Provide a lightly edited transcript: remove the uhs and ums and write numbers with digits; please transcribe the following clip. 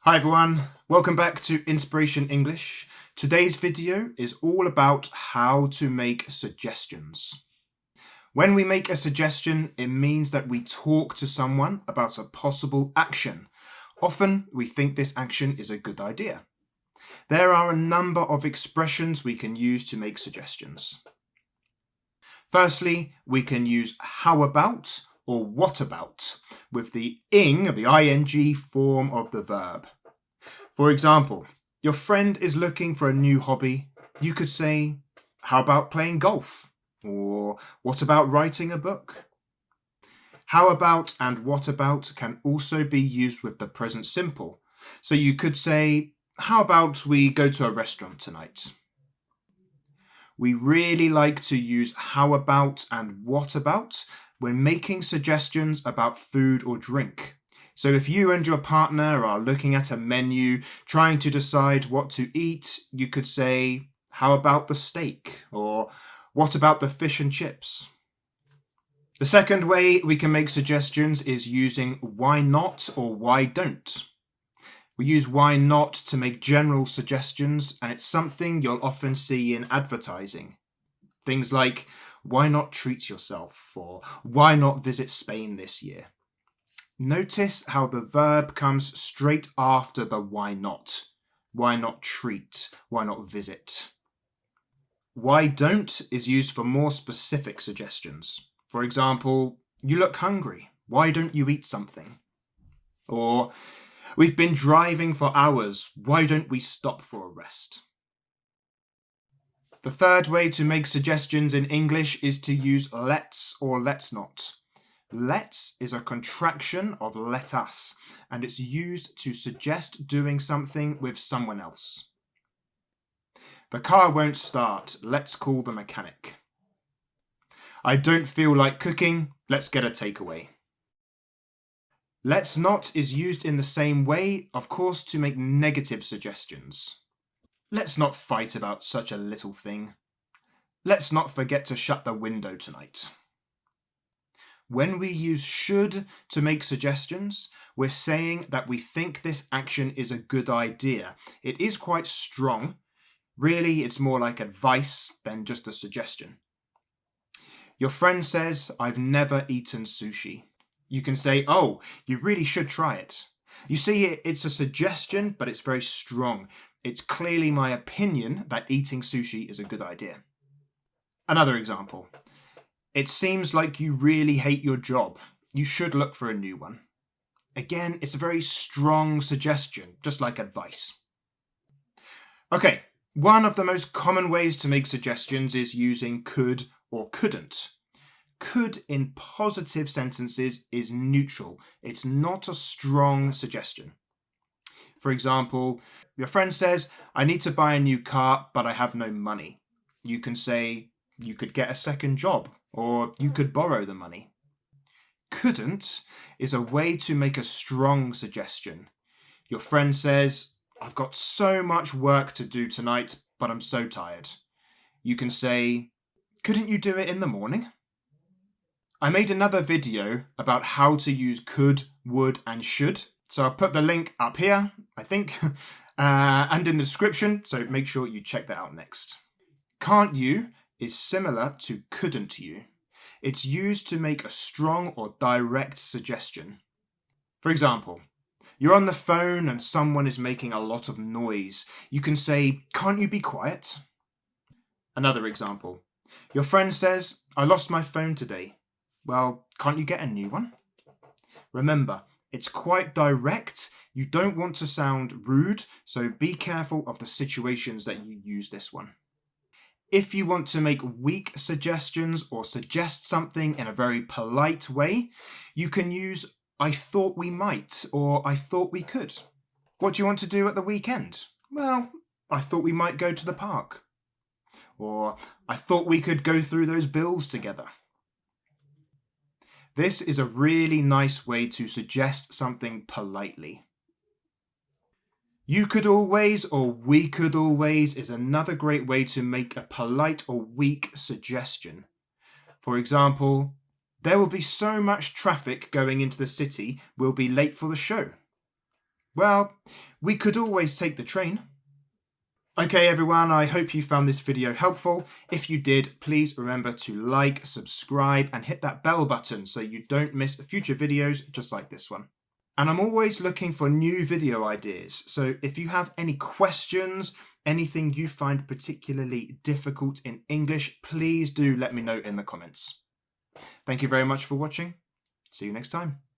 Hi everyone, welcome back to Inspiration English. Today's video is all about how to make suggestions. When we make a suggestion, it means that we talk to someone about a possible action. Often we think this action is a good idea. There are a number of expressions we can use to make suggestions. Firstly, we can use how about or what about with the ing form of the verb. For example, your friend is looking for a new hobby. You could say, how about playing golf? Or what about writing a book? How about and what about can also be used with the present simple. So you could say, how about we go to a restaurant tonight? We really like to use how about and what about when making suggestions about food or drink. So if you and your partner are looking at a menu, trying to decide what to eat, you could say, how about the steak? Or what about the fish and chips? The second way we can make suggestions is using why not or why don't. We use why not to make general suggestions, and it's something you'll often see in advertising. Things like, why not treat yourself? Or why not visit Spain this year? Notice how the verb comes straight after the why not. Why not treat? Why not visit? Why don't is used for more specific suggestions. For example, you look hungry. Why don't you eat something? Or, we've been driving for hours. Why don't we stop for a rest? The third way to make suggestions in English is to use let's or let's not. Let's is a contraction of let us, and it's used to suggest doing something with someone else. The car won't start. Let's call the mechanic. I don't feel like cooking. Let's get a takeaway. Let's not is used in the same way, of course, to make negative suggestions. Let's not fight about such a little thing. Let's not forget to shut the window tonight. When we use should to make suggestions, we're saying that we think this action is a good idea. It is quite strong. Really, it's more like advice than just a suggestion. Your friend says, I've never eaten sushi. You can say, oh, you really should try it. You see, it's a suggestion, but it's very strong. It's clearly my opinion that eating sushi is a good idea. Another example. It seems like you really hate your job. You should look for a new one. Again, it's a very strong suggestion, just like advice. Okay, one of the most common ways to make suggestions is using could or couldn't. Could in positive sentences is neutral. It's not a strong suggestion. For example, your friend says, I need to buy a new car, but I have no money. You can say, you could get a second job, or you could borrow the money. Couldn't is a way to make a strong suggestion. Your friend says, I've got so much work to do tonight, but I'm so tired. You can say, couldn't you do it in the morning? I made another video about how to use could, would, and should. So I'll put the link up here, I think, and in the description, so make sure you check that out next. Can't you is similar to couldn't you. It's used to make a strong or direct suggestion. For example, you're on the phone and someone is making a lot of noise. You can say, can't you be quiet? Another example, your friend says, I lost my phone today. Well, can't you get a new one? Remember, it's quite direct. You don't want to sound rude, so be careful of the situations that you use this one. If you want to make weak suggestions or suggest something in a very polite way, you can use I thought we might or I thought we could. What do you want to do at the weekend? Well, I thought we might go to the park. Or I thought we could go through those bills together. This is a really nice way to suggest something politely. You could always or we could always is another great way to make a polite or weak suggestion. For example, there will be so much traffic going into the city, we'll be late for the show. Well, we could always take the train. Okay, everyone, I hope you found this video helpful. If you did, please remember to like, subscribe, and hit that bell button so you don't miss future videos just like this one. And I'm always looking for new video ideas, so if you have any questions, anything you find particularly difficult in English, please do let me know in the comments. Thank you very much for watching. See you next time.